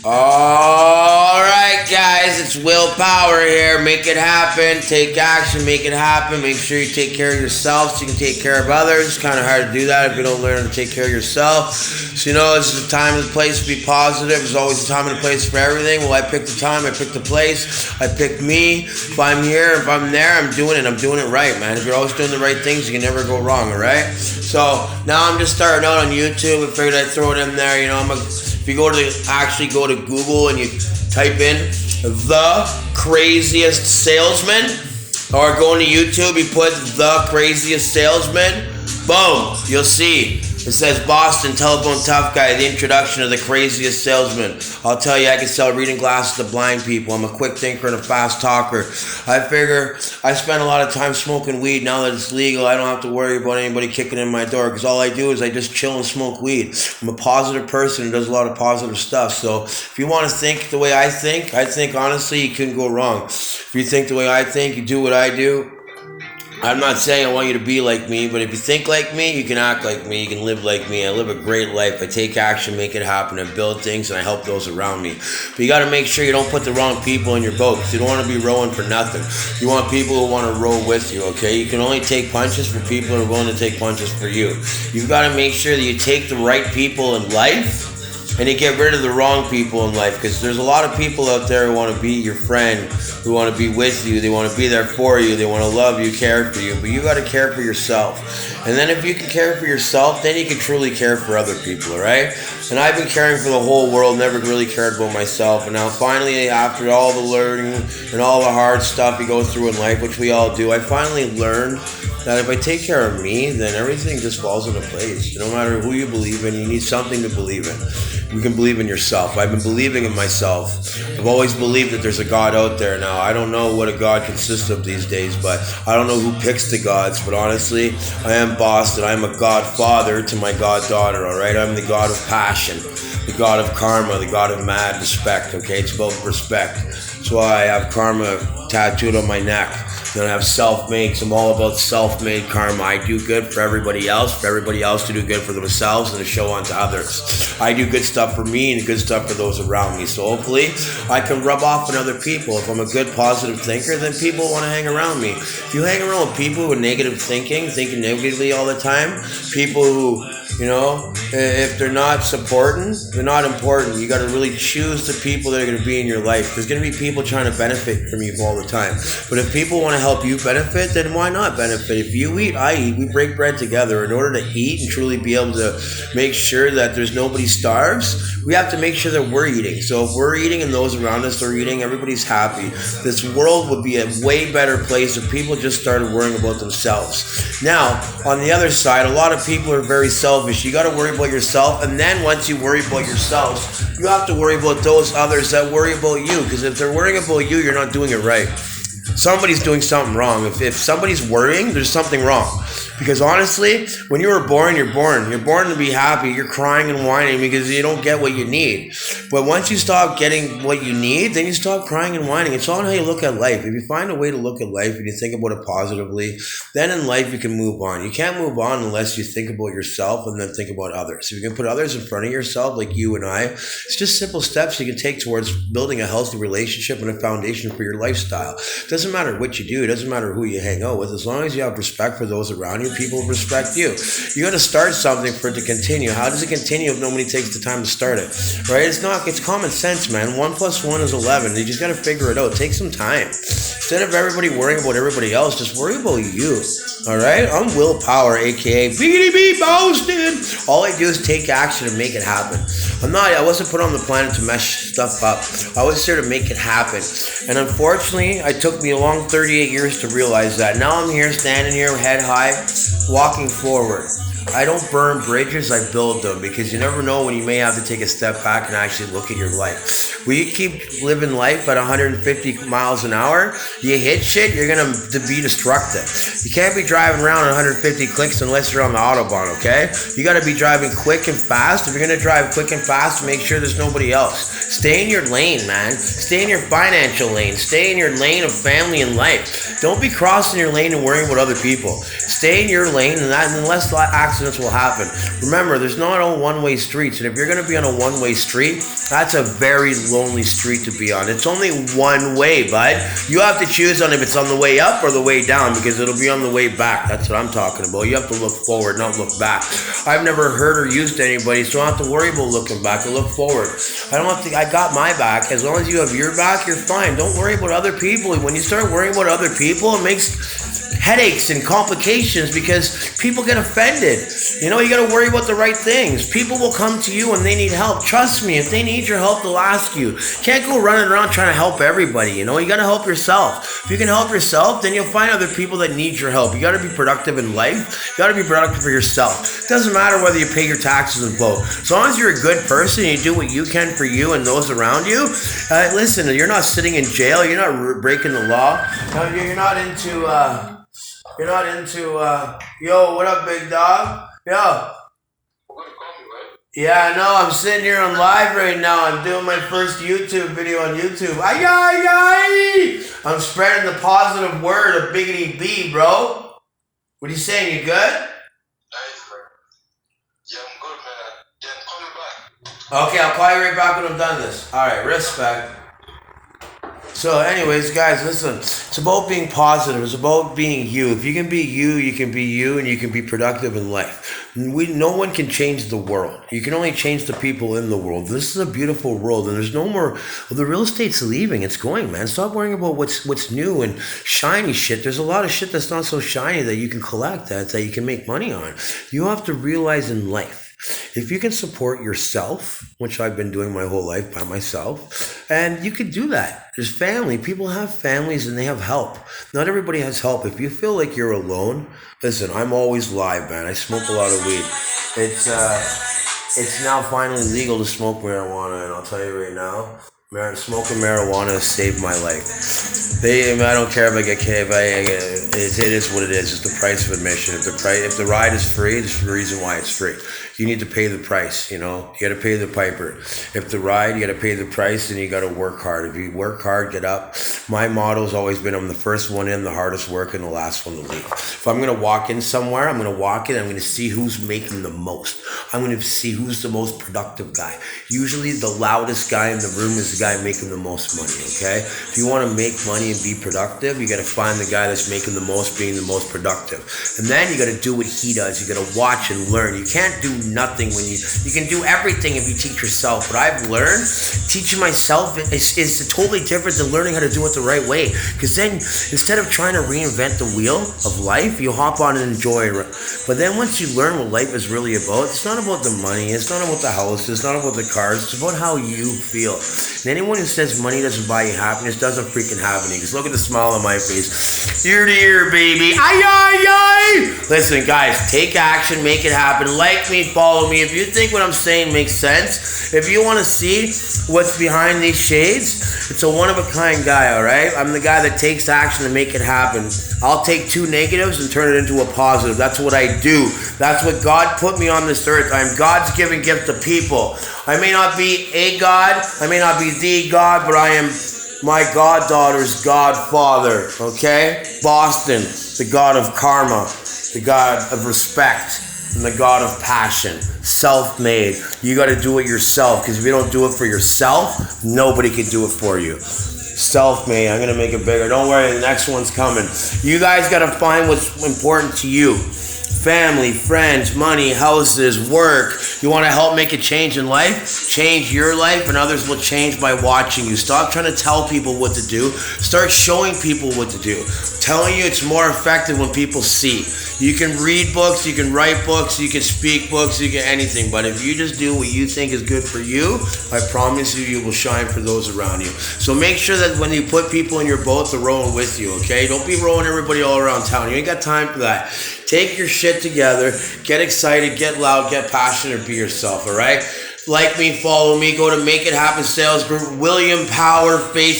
Alright guys, it's willpower here. Make it happen, take action, make it happen. Make sure you take care of yourself so you can take care of others. It's kind of hard to do that if you don't learn to take care of yourself. So this is the time and the place to be positive. There's always a time and a place for everything. Well, I picked the time, I picked the place, I picked me. If I'm here, if I'm there, I'm doing it right, man. If you're always doing the right things, you can never go wrong, alright? So now I'm just starting out on YouTube. I figured I'd throw it in there, if you go to Google and you type in the craziest salesman, or go into YouTube, you put the craziest salesman, boom, you'll see. It says Boston Telephone Tough Guy, the introduction of the craziest salesman. I'll tell you, I can sell reading glasses to blind people. I'm a quick thinker and a fast talker. I figure I spend a lot of time smoking weed. Now that it's legal, I don't have to worry about anybody kicking in my door, because all I do is I just chill and smoke weed. I'm a positive person who does a lot of positive stuff. So if you want to think the way I think honestly you couldn't go wrong. If you think the way I think, you do what I do. I'm not saying I want you to be like me, but if you think like me, you can act like me, you can live like me. I live a great life. I take action, make it happen, I build things, and I help those around me. But you got to make sure you don't put the wrong people in your boat, because you don't want to be rowing for nothing. You want people who want to row with you, okay? You can only take punches for people who are willing to take punches for you. You've got to make sure that you take the right people in life, and you get rid of the wrong people in life, because there's a lot of people out there who want to be your friend, who want to be with you, they want to be there for you, they want to love you, care for you, but you got to care for yourself. And then if you can care for yourself, then you can truly care for other people, alright? And I've been caring for the whole world, never really cared about myself, and now finally, after all the learning and all the hard stuff you go through in life, which we all do, I finally learned that if I take care of me, then everything just falls into place. No matter who you believe in, you need something to believe in. You can believe in yourself. I've been believing in myself. I've always believed that there's a God out there now. I don't know what a God consists of these days, but I don't know who picks the gods, but honestly, I am Boston. I'm a godfather to my goddaughter, all right? I'm the God of passion, the God of karma, the God of mad respect, okay? It's about respect. That's why I have karma tattooed on my neck. Then I have self-made, because I'm all about self-made karma. I do good for everybody else to do good for themselves and to show on to others. I do good stuff for me and good stuff for those around me. So hopefully I can rub off on other people. If I'm a good positive thinker, then people want to hang around me. If you hang around with people with negative thinking negatively all the time, people who, if they're not supporting, they're not important. You got to really choose the people that are going to be in your life. There's going to be people trying to benefit from you all the time. But if people want to help you benefit, then why not benefit? If you eat, I eat. We break bread together. In order to eat and truly be able to make sure that there's nobody starves, we have to make sure that we're eating. So if we're eating and those around us are eating, everybody's happy. This world would be a way better place if people just started worrying about themselves. Now, on the other side, a lot of people are very selfish. You got to worry about yourself, and then once you worry about yourself, you have to worry about those others that worry about you, because if they're worrying about you, you're not doing it right. Somebody's doing something wrong. If somebody's worrying, there's something wrong. Because honestly, when you were born, you're born. You're born to be happy. You're crying and whining because you don't get what you need. But once you stop getting what you need, then you stop crying and whining. It's all how you look at life. If you find a way to look at life and you think about it positively, then in life you can move on. You can't move on unless you think about yourself and then think about others. If you can put others in front of yourself, like you and I, it's just simple steps you can take towards building a healthy relationship and a foundation for your lifestyle. It doesn't matter what you do. It doesn't matter who you hang out with. As long as you have respect for those around you, people will respect you. You got to start something for it to continue. How does it continue if nobody takes the time to start it? Right? It's common sense, man. 1 + 1 is 11. You just got to figure it out. Take some time. Instead of everybody worrying about everybody else, just worry about you. All right? I'm Willpower, aka BDB Boston. All I do is take action and make it happen. I wasn't put on the planet to mess stuff up. I was here to make it happen. And unfortunately, it took me a long 38 years to realize that. Now I'm here, standing here, head high, walking forward. I don't burn bridges, I build them, because you never know when you may have to take a step back and actually look at your life. When you keep living life at 150 miles an hour, you hit shit, you're going to be destructive. You can't be driving around at 150 clicks unless you're on the Autobahn, okay? You got to be driving quick and fast. If you're going to drive quick and fast, make sure there's nobody else. Stay in your lane, man. Stay in your financial lane. Stay in your lane of family and life. Don't be crossing your lane and worrying about other people. Stay in your lane, and less accidents will happen. Remember, there's not all one-way streets, and if you're going to be on a one-way street, that's a very lonely street to be on. It's only one way, bud. You have to choose on if it's on the way up or the way down, because it'll be on the way back. That's what I'm talking about. You have to look forward, not look back. I've never hurt or used anybody, so I don't have to worry about looking back. I look forward. I got my back. As long as you have your back, you're fine. Don't worry about other people. When you start worrying about other people, it makes headaches and complications because people get offended. You got to worry about the right things. People will come to you when they need help. Trust me, if they need your help, they'll ask you. Can't go running around trying to help everybody. You got to help yourself. If you can help yourself, then you'll find other people that need your help. You got to be productive in life. You got to be productive for yourself. It doesn't matter whether you pay your taxes and vote. As long as you're a good person and you do what you can for you and those around you, listen, you're not sitting in jail. You're not breaking the law. You're not into... yo, what up, big dog? Yo. Yeah, I know. I'm sitting here on live right now. I'm doing my first YouTube video on YouTube. I'm spreading the positive word of Biggity B, bro. What are you saying? You good? Nice, bro. Yeah, I'm good, man. Then call me back. Okay, I'll call you right back when I'm done this. All right, respect. So anyways, guys, listen, it's about being positive. It's about being you. If you can be you can be you, and you can be productive in life. No one can change the world. You can only change the people in the world. This is a beautiful world, and there's no more, the real estate's leaving. It's going, man. Stop worrying about what's new and shiny shit. There's a lot of shit that's not so shiny that you can collect that you can make money on. You have to realize in life, if you can support yourself, which I've been doing my whole life by myself, and you could do that. There's family. People have families and they have help. Not everybody has help. If you feel like you're alone, listen, I'm always live, man. I smoke a lot of weed. It's now finally legal to smoke marijuana, and I'll tell you right now, smoking marijuana has saved my life. I don't care if I get it is what it is. It's the price of admission. If the ride is free, there's the reason why it's free. You need to pay the price, you got to pay the piper. If the ride, you got to pay the price, and you got to work hard. If you work hard, get up. My motto's always been, I'm the first one in, the hardest work, and the last one to leave. If I'm going to walk in somewhere, I'm going to walk in, I'm going to see who's making the most. I'm going to see who's the most productive guy. Usually the loudest guy in the room is the guy making the most money, okay? If you want to make money and be productive, you got to find the guy that's making the most, being the most productive. And then you got to do what he does. You got to watch and learn. You can't do nothing when you can do everything if you teach yourself. What I've learned, teaching myself is totally different than learning how to do it the right way. Because then instead of trying to reinvent the wheel of life, you hop on and enjoy it. But then once you learn what life is really about, it's not about the money, it's not about the house, it's not about the cars, it's about how you feel. And anyone who says money doesn't buy you happiness doesn't freaking have any. Because look at the smile on my face. Ear to ear, baby. Listen, guys, take action, make it happen. Like me, follow me. If you think what I'm saying makes sense, if you want to see what's behind these shades, it's a one-of-a-kind guy, all right? I'm the guy that takes action to make it happen. I'll take two negatives and turn it into a positive. That's what I do. That's what God put me on this earth. I'm God's given gift to people. I may not be a God, I may not be the God, but I am my goddaughter's godfather, okay? Boston, the God of karma, the God of respect, and the God of passion. Self-made. You got to do it yourself, because if you don't do it for yourself, nobody can do it for you. Self-made. I'm going to make it bigger. Don't worry, the next one's coming. You guys got to find what's important to you. Family, friends, money, houses, work. You want to help make a change in life? Change your life, and others will change by watching you. Stop trying to tell people what to do. Start showing people what to do. Telling you it's more effective when people see. You can read books, you can write books, you can speak books, you can anything. But if you just do what you think is good for you, I promise you, you will shine for those around you. So make sure that when you put people in your boat, they're rowing with you, okay? Don't be rowing everybody all around town. You ain't got time for that. Take your shit together, get excited, get loud, get passionate, be yourself, all right? Like me, follow me, go to Make It Happen Sales Group, William Power, Facebook.